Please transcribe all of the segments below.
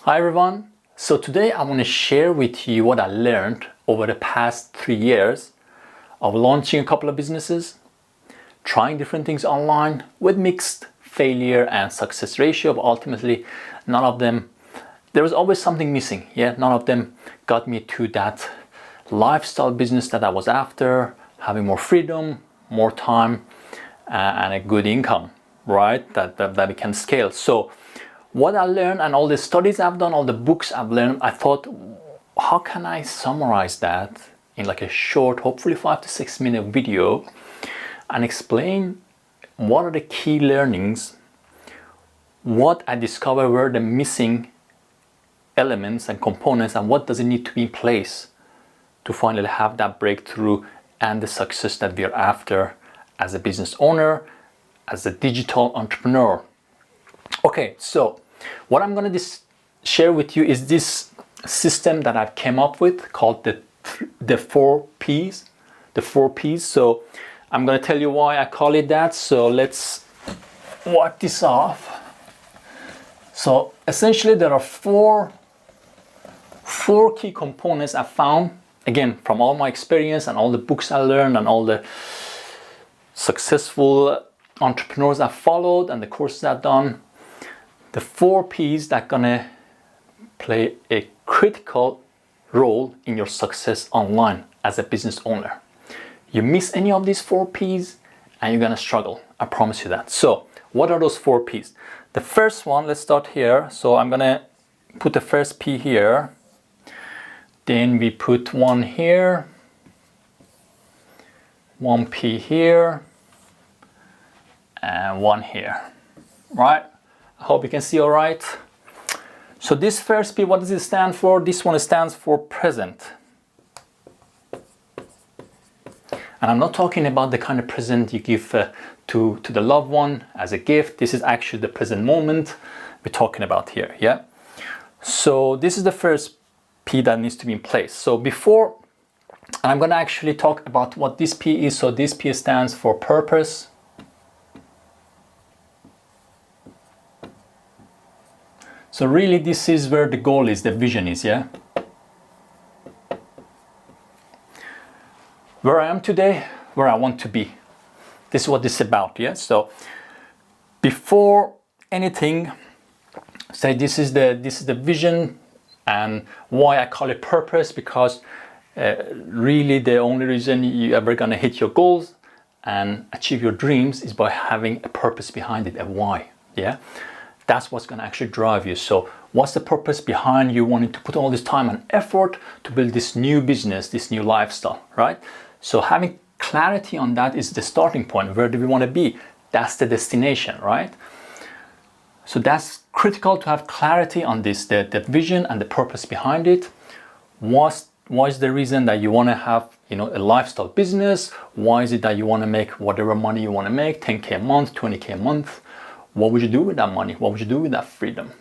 Hi everyone. So today I want to share with you what I learned over the past 3 years of launching a couple of businesses, trying different things online with mixed failure and success ratio, but ultimately none of them, there was always something missing. None of them got me to that lifestyle business that I was after, having more freedom, more time, and a good income, right? That we can scale. So what I learned and all the studies I've done, all the books I've learned, I thought, how can I summarize that in like a short, hopefully 5 to 6 minute video and explain what are the key learnings, what I discovered were the missing elements and components, and what does it need to be in place to finally have that breakthrough and the success that we are after as a business owner, as a digital entrepreneur. Okay, so what I'm going to share with you is this system that I've came up with called the 4 Ps. The 4 Ps. So I'm going to tell you why I call it that. So let's wipe this off. So essentially there are four key components I found, again, from all my experience and all the books I learned and all the successful entrepreneurs I followed and the courses I've done. The 4 Ps that are gonna play a critical role in your success online as a business owner. You miss any of these 4 Ps and you're gonna struggle. I promise you that. So what are those 4 Ps? The first one, let's start here. So I'm gonna put the first P here. Then we put one here, 1 P here, and one here, right? I hope you can see all right. So this first P, what does it stand for? This one stands for present. And I'm not talking about the kind of present you give to the loved one as a gift. This is actually the present moment we're talking about here, yeah? So this is the first P that needs to be in place. So before, and I'm gonna actually talk about what this P is. So this P stands for purpose. So really this is where the goal is, the vision is, yeah? Where I am today, where I want to be. This is what this is about, yeah? So before anything, say this is the vision, and why I call it purpose, because really the only reason you're ever gonna hit your goals and achieve your dreams is by having a purpose behind it, a why, yeah? That's what's going to actually drive you. So what's the purpose behind you wanting to put all this time and effort to build this new business, this new lifestyle, right? So having clarity on that is the starting point. Where do we want to be? That's the destination, right? So that's critical to have clarity on this, the vision and the purpose behind it. What is the reason that you want to have, a lifestyle business? Why is it that you want to make whatever money you want to make, 10K a month, 20K a month? What would you do with that money? What would you do with that freedom?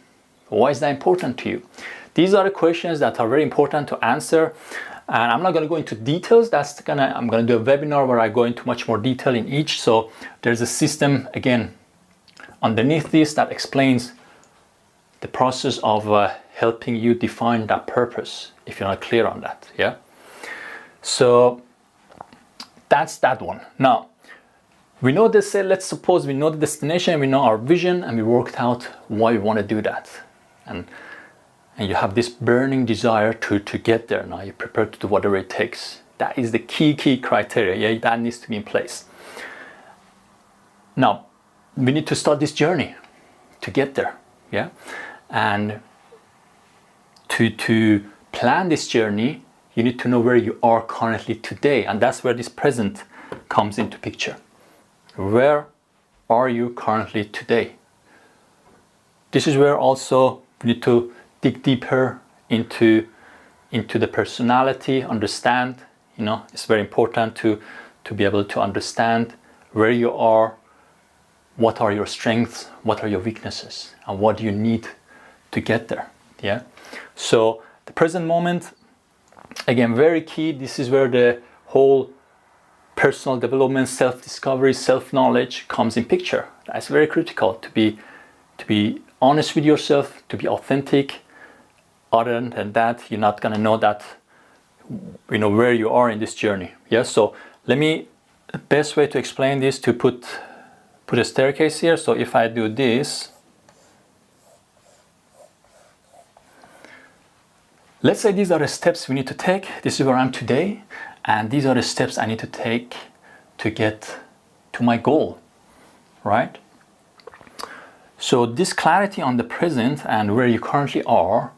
Why is that important to you? These are the questions that are very important to answer. And I'm not going to go into details. I'm going to do a webinar where I go into much more detail in each. So there's a system, again, underneath this that explains the process of helping you define that purpose if you're not clear on that, yeah? So that's that one. Now, we know this, let's suppose we know the destination, we know our vision, and we worked out why we want to do that. And you have this burning desire to get there. Now you're prepared to do whatever it takes. That is the key criteria, yeah? That needs to be in place. Now, we need to start this journey to get there, yeah? And to plan this journey, you need to know where you are currently today. And that's where this present comes into picture. Where are you currently today? This is where also we need to dig deeper into the personality, understand, it's very important to be able to understand where you are, what are your strengths, what are your weaknesses, and what do you need to get there, yeah? So the present moment, again, very key. This is where the whole personal development, self-discovery, self-knowledge comes in picture. That's very critical to be honest with yourself, to be authentic, Other than that, you're not gonna know that, you know, where you are in this journey. Yeah, so the best way to explain this, to put a staircase here. So if I do this, let's say these are the steps we need to take. This is where I'm today, and these are the steps I need to take to get to my goal, right? So this clarity on the present and where you currently are,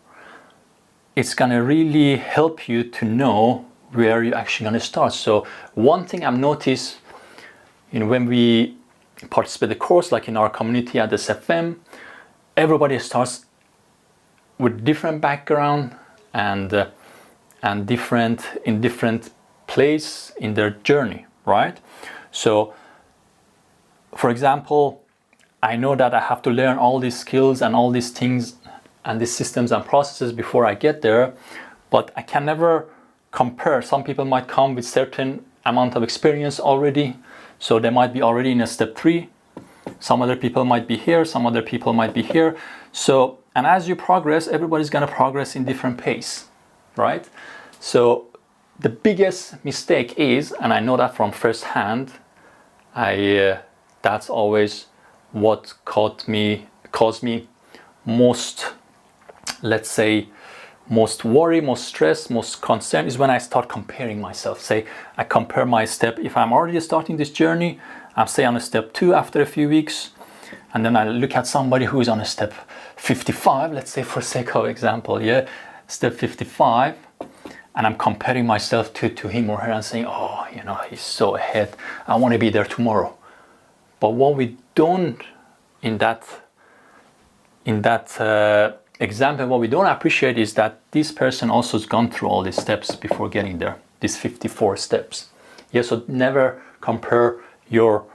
it's gonna really help you to know where you're actually gonna start. So one thing I've noticed, you know, when we participate in the course, like in our community at SFM, everybody starts with different background and different place in their journey, right? So, for example, I know that I have to learn all these skills and all these things and these systems and processes before I get there, but I can never compare. Some people might come with certain amount of experience already, so they might be already in a step 3. Some other people might be here, some other people might be here. So, and as you progress, everybody's gonna progress in different pace, right? So the biggest mistake is, and I know that from first hand, that's always what caused me most, let's say, most worry, most stress, most concern, is when I start comparing myself. Say I compare my step, if I'm already starting this journey, I'm say on a step 2 after a few weeks, and then I look at somebody who is on a step 55, let's say for sake of example, yeah, step 55, and I'm comparing myself to him or her and saying, oh, you know, he's so ahead, I want to be there tomorrow. But what we don't, in that example, what we don't appreciate is that this person also has gone through all these steps before getting there, these 54 steps. Yeah, so never compare your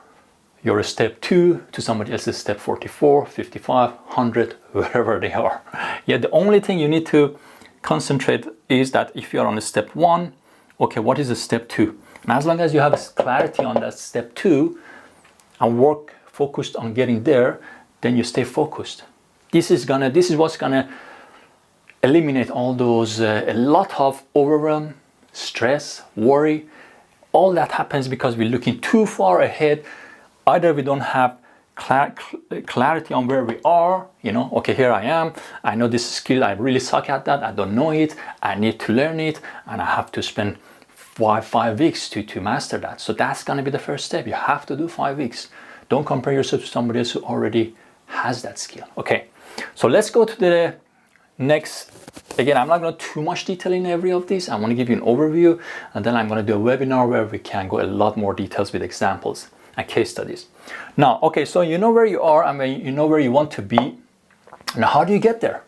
step 2 to somebody else's step 44, 55, 100, wherever they are. Yeah, the only thing you need to concentrate is that if you're on a step 1, okay, what is a step 2? And as long as you have clarity on that step 2 and work focused on getting there, then you stay focused. This is what's gonna eliminate all those, a lot of overwhelm, stress, worry. All that happens because we're looking too far ahead. Either we don't have clarity on where we are, you know, okay, here I am, I know this skill, I really suck at that, I don't know it, I need to learn it, and I have to spend 5 weeks to master that. So that's gonna be the first step. You have to do 5 weeks. Don't compare yourself to somebody else who already has that skill. Okay, so let's go to the next. Again, I'm not going to too much detail in every of these. I want to give you an overview, and then I'm going to do a webinar where we can go a lot more details with examples and case studies. Now, okay, so you know where you are and you know where you want to be. Now, how do you get there?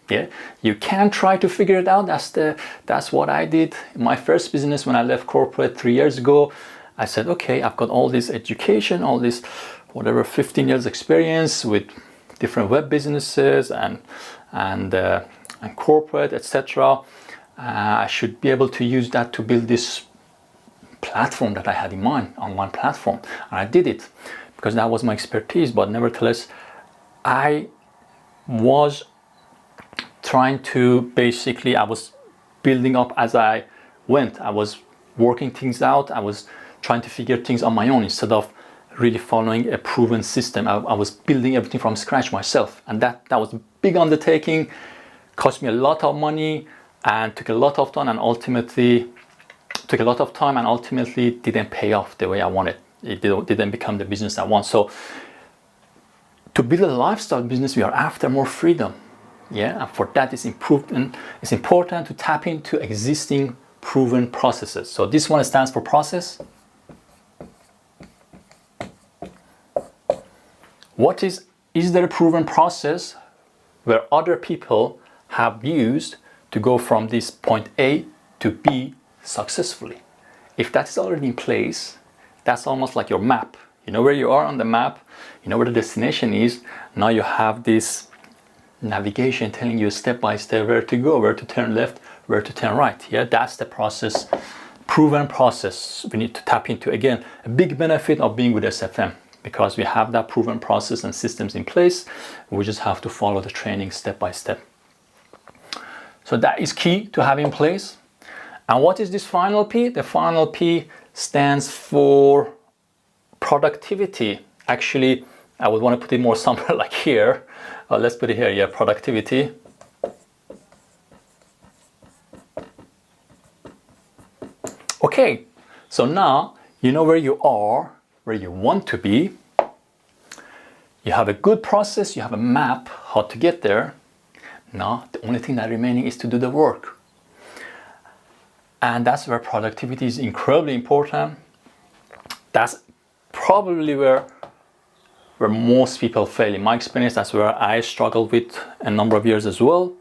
Yeah, you can try to figure it out. That's what I did in my first business when I left corporate 3 years ago. I said, okay, I've got all this education, all this, whatever, 15 years experience with different web businesses and corporate, etc. I should be able to use that to build this platform that I had in mind, online platform. And I did it because that was my expertise. But nevertheless, I was trying to basically, I was building up as I went. I was working things out. I was trying to figure things on my own instead of really following a proven system. I was building everything from scratch myself, and that was a big undertaking, cost me a lot of money and took a lot of time, and ultimately didn't pay off the way I wanted. It didn't become the business I want. So to build a lifestyle business, we are after more freedom. Yeah, and for that it's important to tap into existing proven processes. So this one stands for process. Is there a proven process where other people have used to go from this point A to B successfully? If that is already in place, that's almost like your map. You know where you are on the map, you know where the destination is. Now you have this navigation telling you step by step where to go, where to turn left, where to turn right. Yeah, that's the process, proven process we need to tap into. Again, a big benefit of being with SFM, because we have that proven process and systems in place. We just have to follow the training step by step. So that is key to have in place. And what is this final P? The final P stands for productivity. Actually, I would want to put it more somewhere like here. Let's put it here, yeah, productivity. Okay, so now you know where you are, where you want to be. You have a good process, you have a map how to get there. Now, the only thing that remaining is to do the work. And that's where productivity is incredibly important. That's probably where most people fail. In my experience, that's where I struggled with a number of years as well.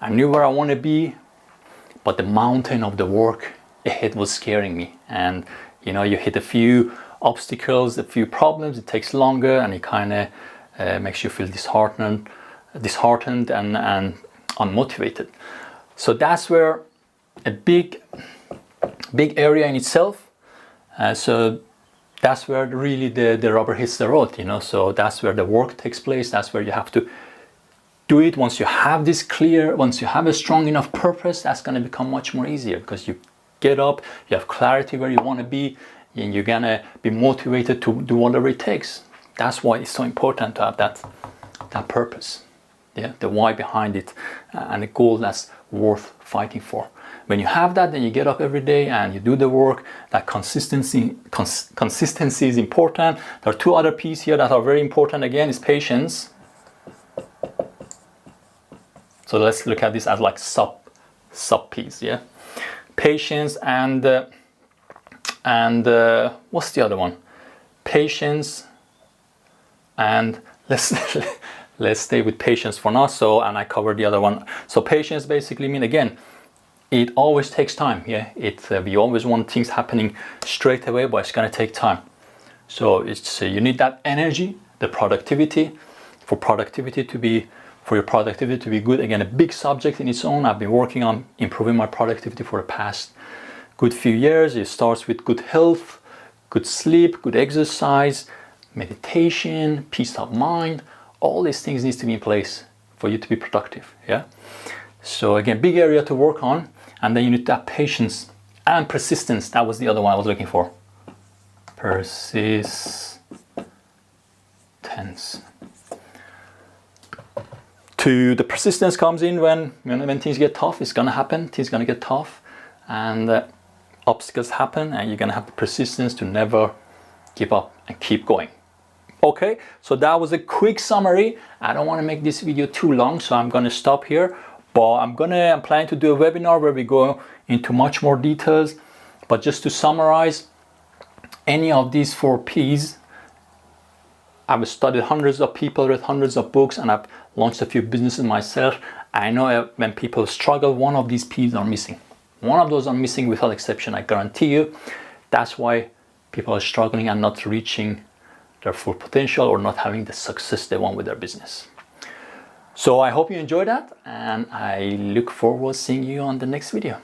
I knew where I want to be, but the mountain of the work ahead was scaring me. And you know, you hit a few obstacles, a few problems, it takes longer, and it kind of makes you feel disheartened and unmotivated. So that's where a big area in itself. So that's where really the rubber hits the road, you know. So that's where the work takes place. That's where you have to do it. Once you have this clear, once you have a strong enough purpose, that's going to become much more easier, because you get up, you have clarity where you want to be, and you're going to be motivated to do whatever it takes. That's why it's so important to have that purpose, yeah, the why behind it, and a goal that's worth fighting for. When you have that, then you get up every day and you do the work. That consistency is important. There are two other P's here that are very important. Again, is patience. So let's look at this as like sub P's, yeah. Patience and what's the other one? Patience, and let's stay with patience for now. So, and I covered the other one. So patience basically mean, again, it always takes time. Yeah, we always want things happening straight away, but it's going to take time. So it's you need that energy, the productivity, for your productivity to be good. Again, a big subject in its own. I've been working on improving my productivity for the past good few years. It starts with good health, good sleep, good exercise, meditation, peace of mind. All these things need to be in place for you to be productive. Yeah. So again, big area to work on. And then you need to have patience and persistence. That was the other one I was looking for. Persistence. The persistence comes in when things get tough. It's going to happen. Things going to get tough, and obstacles happen, and you're going to have the persistence to never give up and keep going. Okay, so that was a quick summary. I don't want to make this video too long, so I'm going to stop here. But I'm planning to do a webinar where we go into much more details. But just to summarize, any of these 4 P's, I've studied hundreds of people, read hundreds of books, and I've launched a few businesses myself. I know when people struggle, one of these P's are missing. One of those are missing without exception, I guarantee you. That's why people are struggling and not reaching their full potential, or not having the success they want with their business. So I hope you enjoyed that, and I look forward to seeing you on the next video.